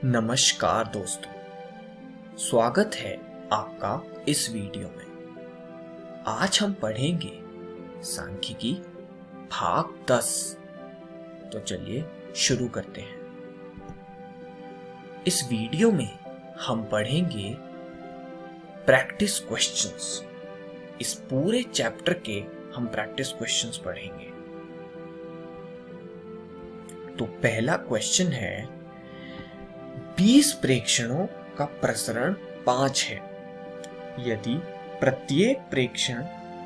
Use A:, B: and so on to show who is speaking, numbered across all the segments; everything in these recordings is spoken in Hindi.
A: नमस्कार दोस्तों, स्वागत है आपका इस वीडियो में। आज हम पढ़ेंगे सांख्यिकी भाग 10। तो चलिए शुरू करते हैं। इस वीडियो में हम पढ़ेंगे प्रैक्टिस क्वेश्चंस। इस पूरे चैप्टर के हम प्रैक्टिस क्वेश्चंस पढ़ेंगे। तो पहला क्वेश्चन है, 20 प्रेक्षणों का प्रसरण 5 है। यदि प्रत्येक प्रेक्षण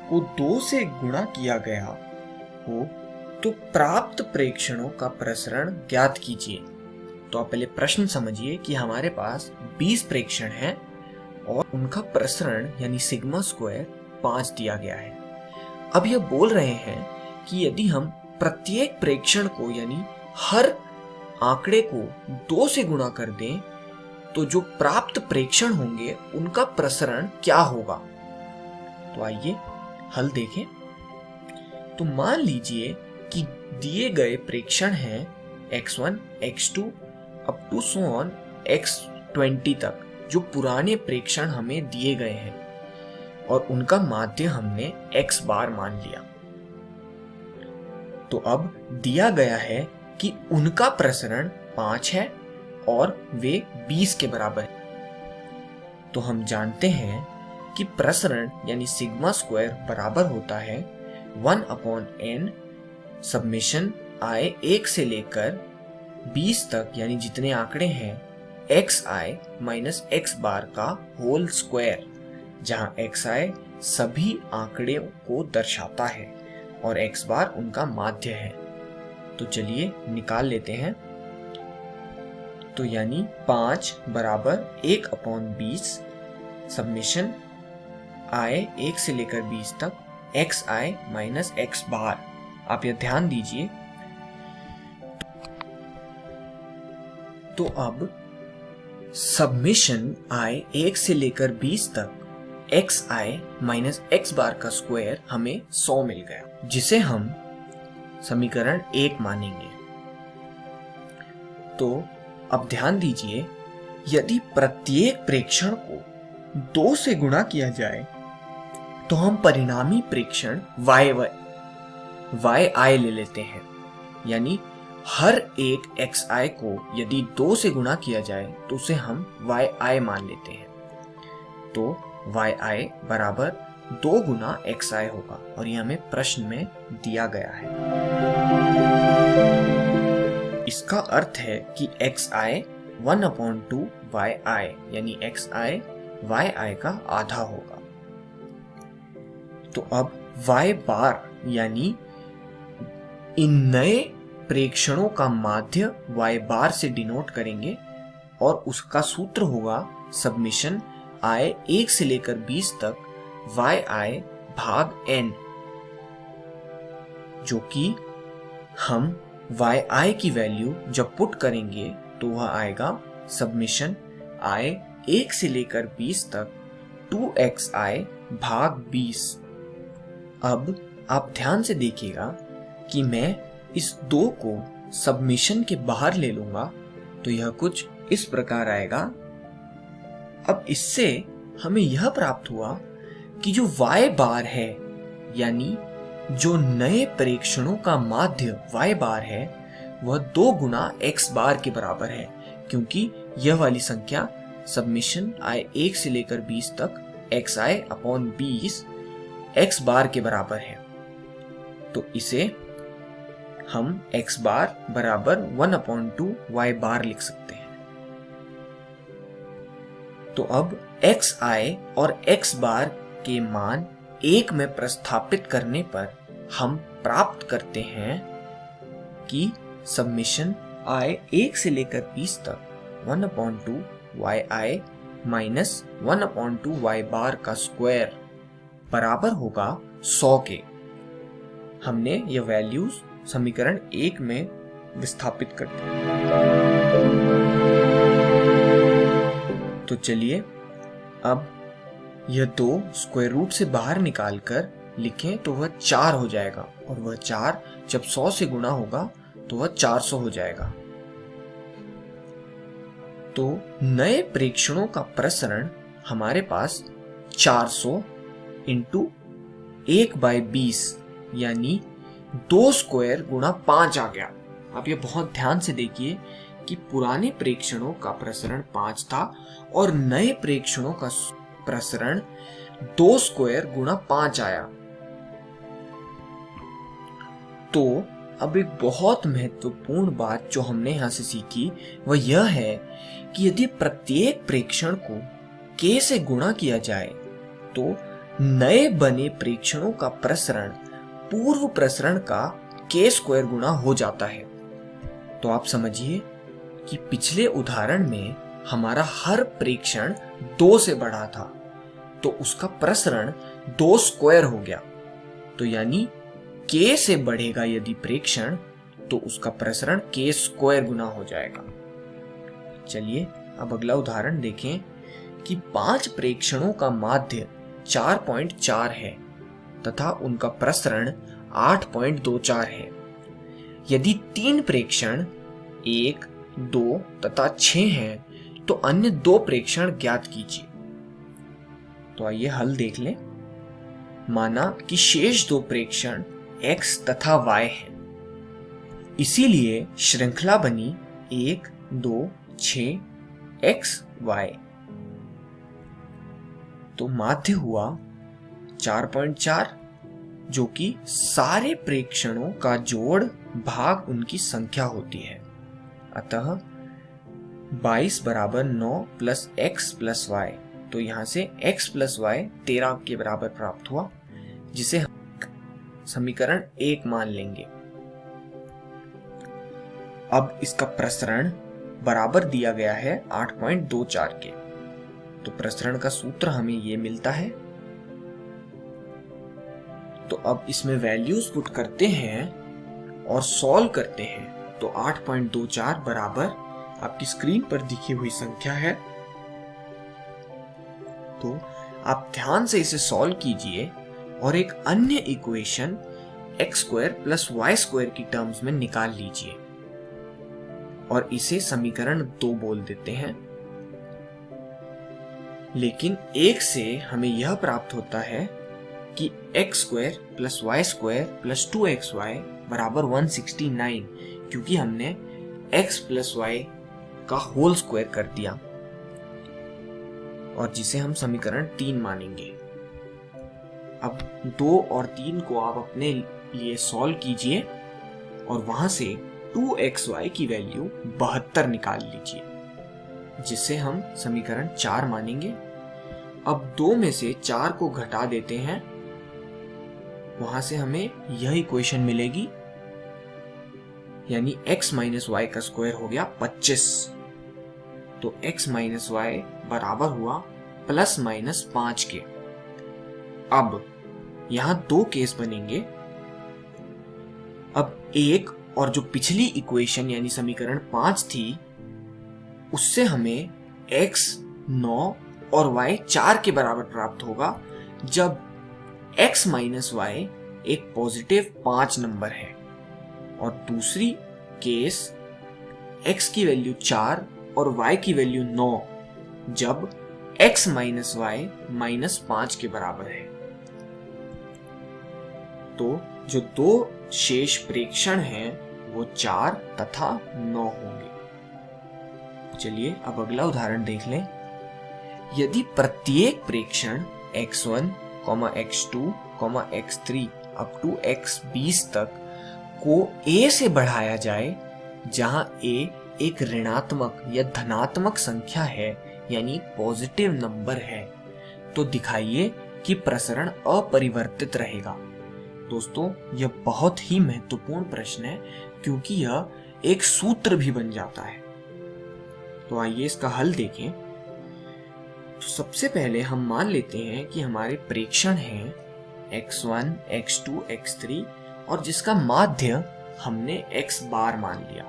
A: को 2 से गुणा किया गया हो तो प्राप्त प्रेक्षणों का प्रसरण ज्ञात कीजिए। तो आप पहले प्रश्न समझिए कि हमारे पास 20 प्रेक्षण हैं और उनका प्रसरण यानी सिग्मा स्क्वायर 5 दिया गया है। अब यह बोल रहे हैं कि यदि हम प्रत्येक प्रेक्षण को यानी हर आंकड़े को 2 से गुणा कर दें तो जो प्राप्त प्रेक्षण होंगे उनका प्रसरण क्या होगा। तो आइए हल देखें। तो मान लीजिए कि दिए गए प्रेक्षण हैं x1, x2 up to so on x20 तक, जो पुराने प्रेक्षण हमें दिए गए हैं और उनका माध्य हमने x बार मान लिया। तो अब दिया गया है कि उनका प्रसरण 5 है और वे 20 के बराबर है। तो हम जानते हैं कि प्रसरण यानी सिग्मा स्क्वायर बराबर होता है 1/n सब्मिशन i 1 से लेकर 20 तक, यानी जितने आंकड़े हैं xi माइनस x बार का होल स्क्वायर, जहां xi सभी आंकड़े को दर्शाता है और x बार उनका माध्य है। तो चलिए निकाल लेते हैं। तो यानी 5 बराबर 1/20 सब्मिशन i 1 से लेकर 20 तक xi माइनस x बार। आप यह ध्यान दीजिए। तो अब सब्मिशन i 1 से लेकर 20 तक xi माइनस x बार का स्क्वायर हमें 100 मिल गया, जिसे हम समीकरण 1 मानेंगे। तो अब ध्यान दीजिए, यदि प्रत्येक प्रेक्षण को 2 से गुणा किया जाए तो हम परिणामी प्रेक्षण yi ले लेते हैं। यानी हर एक xi को यदि 2 से गुणा किया जाए तो उसे हम yi मान लेते हैं। तो yi बराबर 2 गुना xi होगा और यह हमें प्रश्न में दिया गया है। इसका अर्थ है कि xi 1/2 yi, यानी xi yi का आधा होगा। तो अब y बार यानी इन नए प्रेक्षणों का माध्य y बार से डिनोट करेंगे और उसका सूत्र होगा सब्मिशन i 1 से लेकर 20 तक yi भाग n, जो कि हम yi की वैल्यू जब पुट करेंगे तो वह आएगा सब्मिशन i 1 से लेकर 20 तक 2xi भाग 20। अब आप ध्यान से देखिएगा कि मैं इस 2 को सब्मिशन के बाहर ले लूंगा तो यह कुछ इस प्रकार आएगा। अब इससे हमें यह प्राप्त हुआ कि जो y बार है यानी जो नए प्रेक्षणों का माध्य y बार है वह 2 गुना x बार के बराबर है, क्योंकि यह वाली संख्या सब्मिशन i 1 से लेकर 20 तक xi/20 x बार के बराबर है। तो इसे हम x बार बराबर 1/2 y बार लिख सकते हैं। तो अब xi और x बार के मान 1 में प्रस्थापित करने पर हम प्राप्त करते हैं कि सब्मिशन i 1 से लेकर 20 तक 1/2 yi माइनस 1/2 y बार का स्क्वायर बराबर होगा 100 के। हमने ये वैल्यूज समीकरण 1 में विस्थापित कर दी। तो चलिए अब यह 2 स्क्वायर रूट से बाहर निकालकर लिखें तो वह 4 हो जाएगा, और वह 4 जब 100 से गुणा होगा तो वह 400 हो जाएगा। तो नए प्रेक्षणों का प्रसरण हमारे पास 400 इंटू 1/20 यानी 2 स्क्वायर गुणा 5 आ गया। अब ये बहुत ध्यान से देखिए कि पुराने प्रेक्षणों का प्रसरण 5 था और नए प्रेक्षणों का प्रसरण 2 स्क्वायर गुणा 5 आया। तो अब एक बहुत महत्वपूर्ण बात जो हमने यहां से सीखी वह यह है कि यदि प्रत्येक प्रेक्षण को k से गुणा किया जाए तो नए बने प्रेक्षणों का प्रसरण पूर्व प्रसरण का k स्क्वायर गुणा हो जाता है। तो आप समझिए कि पिछले उदाहरण में हमारा हर प्रेक्षण 2 से बढ़ा था तो उसका प्रसरण 2 स्क्वायर हो गया। तो यानी k से बढ़ेगा यदि प्रेक्षण तो उसका प्रसरण k स्क्वायर गुना हो जाएगा। चलिए अब अगला उदाहरण देखें कि 5 प्रेक्षणों का माध्य 4.4 है तथा उनका प्रसरण 8.24 है। यदि 3 प्रेक्षण 1, 2 तथा 6 हैं तो अन्य 2 प्रेक्षण ज्ञात कीजिए। तो आइए हल देख लें। माना कि शेष 2 प्रेक्षण x तथा y हैं, इसीलिए श्रृंखला बनी 1, 2, 6 x, y। तो माध्य हुआ 4.4 जो कि सारे प्रेक्षणों का जोड़ भाग उनकी संख्या होती है। अतः 22 बराबर 9 प्लस x प्लस y। तो यहां से x प्लस y 13 के बराबर प्राप्त हुआ जिसे हम समीकरण 1 मान लेंगे। अब इसका प्रसरण बराबर दिया गया है 8.24 के। तो प्रसरण का सूत्र हमें ये मिलता है। तो अब इसमें वैल्यूज पुट करते हैं और सॉल्व करते हैं। तो 8.24 बराबर आपकी स्क्रीन पर दिखी हुई संख्या है। तो आप ध्यान से इसे सॉल्व कीजिए और एक अन्य equation x square plus y square की टर्म्स में निकाल लीजिए और इसे समीकरण 2 बोल देते हैं। लेकिन 1 से हमें यह प्राप्त होता है कि x square plus y square plus 2xy बराबर 169 क्योंकि हमने x प्लस वाई का होल स्क्वायर कर दिया और जिसे हम समीकरण 3 मानेंगे। अब 2 और 3 को आप अपने लिए सॉल्व कीजिए और वहां से 2xy की वैल्यू 72 निकाल लीजिए जिसे हम समीकरण 4 मानेंगे। अब 2 में से 4 को घटा देते हैं, वहां से हमें यह इक्वेशन मिलेगी यानी x माइनस वाई का स्क्वायर हो गया 25। तो x माइनस वाई बराबर हुआ प्लस माइनस 5 के। अब यहां 2 केस बनेंगे। अब 1 और जो पिछली इक्वेशन यानी समीकरण 5 थी उससे हमें x 9 और y 4 के बराबर प्राप्त होगा जब x माइनस वाई एक पॉजिटिव 5 नंबर है और दूसरी केस x की वैल्यू 4 और y की वैल्यू 9 जब x माइनस वाई माइनस 5 के बराबर है। तो जो 2 शेष प्रेक्षण हैं वो 4 तथा 9 होंगे। चलिए अब अगला उदाहरण देख लें। यदि प्रत्येक प्रेक्षण x1, x2, x3 up to x20 तक को a से बढ़ाया जाए जहां a एक ऋणात्मक या धनात्मक संख्या है यानी पॉजिटिव नंबर है, तो दिखाइए कि प्रसरण अपरिवर्तित रहेगा। दोस्तों यह बहुत ही महत्वपूर्ण प्रश्न है क्योंकि यह एक सूत्र भी बन जाता है। तो आइए इसका हल देखें। तो सबसे पहले हम मान लेते हैं कि हमारे प्रेक्षण हैं x1, x2, x3 और जिसका माध्य हमने x बार मान लिया।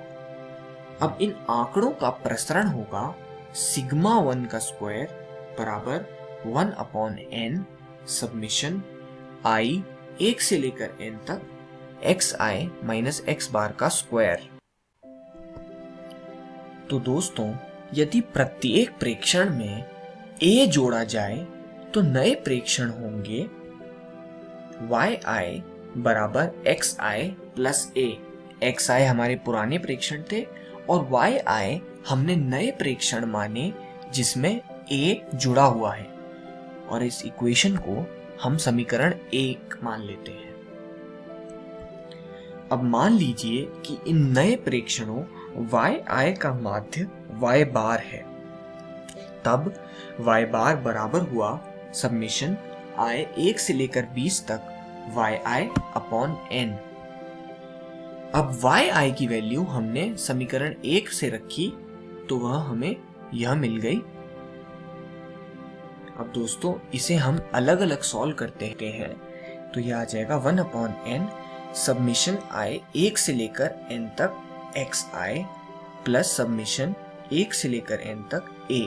A: अब इन आंकड़ों का प्रसरण होगा सिग्मा 1 का स्क्वायर बराबर 1/n सबमिशन i 1 से लेकर n तक xi माइनस x बार का स्क्वायर। तो दोस्तों यदि प्रत्येक प्रेक्षण में a जोड़ा जाए तो नए प्रेक्षण होंगे yi बराबर xi प्लस a। xi हमारे पुराने प्रेक्षण थे और yi हमने नए प्रेक्षण माने जिसमें a जुड़ा हुआ है, और इस इक्वेशन को हम समीकरण 1 मान लेते हैं। अब मान लीजिए कि इन नए प्रेक्षणों yi का माध्य y बार है, तब y बार बराबर हुआ सब्मिशन i 1 से लेकर 20 तक yi अपॉन n। अब yi की वैल्यू हमने समीकरण 1 से रखी तो वह हमें यह मिल गई। अब दोस्तों इसे हम अलग अलग सॉल्व करते हैं तो यह आ जाएगा 1 अपॉन n सबमिशन i 1 से लेकर n तक xi प्लस सबमिशन 1 से लेकर n तक a।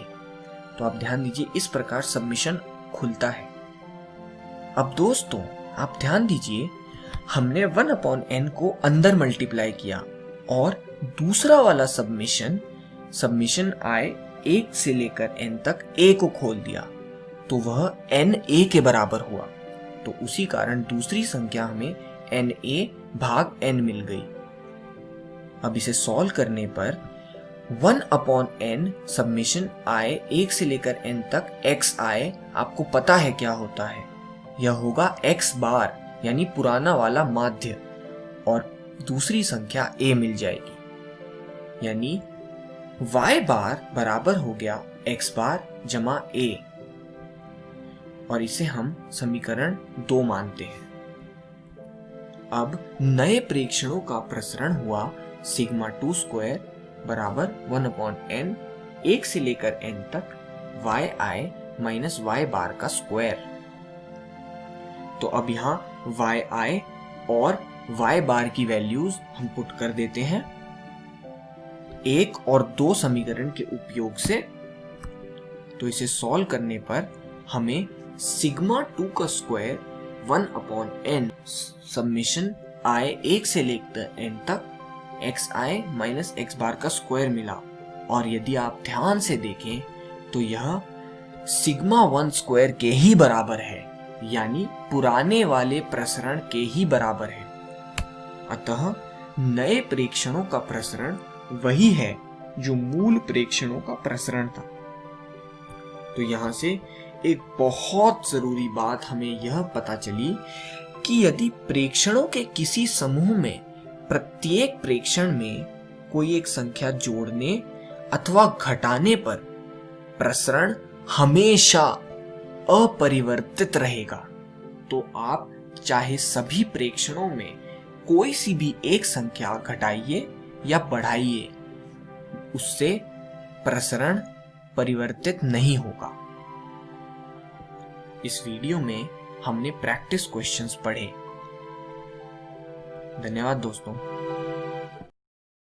A: तो आप ध्यान दीजिए इस प्रकार सबमिशन खुलता है। अब दोस्तों आप ध्यान दीजिए हमने 1 अपॉन n को अंदर मल्टीप्लाई किया और दूसरा वाला सबमिशन i 1 से लेकर n तक a को खोल दिया तो वह n a के बराबर हुआ। तो उसी कारण दूसरी संख्या हमें n a भाग n मिल गई। अब इसे सॉल्व करने पर 1 अपॉन n सबमिशन i 1 से लेकर n तक xi आपको पता है क्या होता है, यह होगा x बार यानी पुराना वाला माध्य, और दूसरी संख्या a मिल जाएगी, यानी y बार बराबर हो गया x बार जमा a, और इसे हम समीकरण 2 मानते हैं। अब नए प्रेक्षणों का प्रसरण हुआ सिग्मा 2 स्क्वायर बराबर 1 अपॉन n 1 से लेकर n तक yi माइनस y बार का स्क्वायर। तो अब यहाँ yi और y बार की वैल्यूज हम पुट कर देते हैं 1 और 2 समीकरण के उपयोग से। तो इसे सॉल्व करने पर हमें सिग्मा 2 का square 1 upon n submission i 1 से लेकर n तक xi माइनस x बार का स्क्वायर मिला, और यदि आप ध्यान से देखें तो यह सिग्मा 1 स्क्वायर के ही बराबर है, यानी पुराने वाले प्रसरण के ही बराबर है। अतः नए प्रेक्षणों का प्रसरण वही है जो मूल प्रेक्षणों का प्रसरण था। तो यहां से एक बहुत जरूरी बात हमें यह पता चली कि यदि प्रेक्षणों के किसी समूह में प्रत्येक प्रेक्षण में कोई एक संख्या जोड़ने अथवा घटाने पर प्रसरण हमेशा अपरिवर्तित रहेगा, तो आप चाहे सभी प्रेक्षणों में कोई सी भी एक संख्या घटाइए या बढ़ाइए, उससे प्रसरण परिवर्तित नहीं होगा। इस वीडियो में हमने प्रैक्टिस क्वेश्चंस पढ़े। धन्यवाद दोस्तों।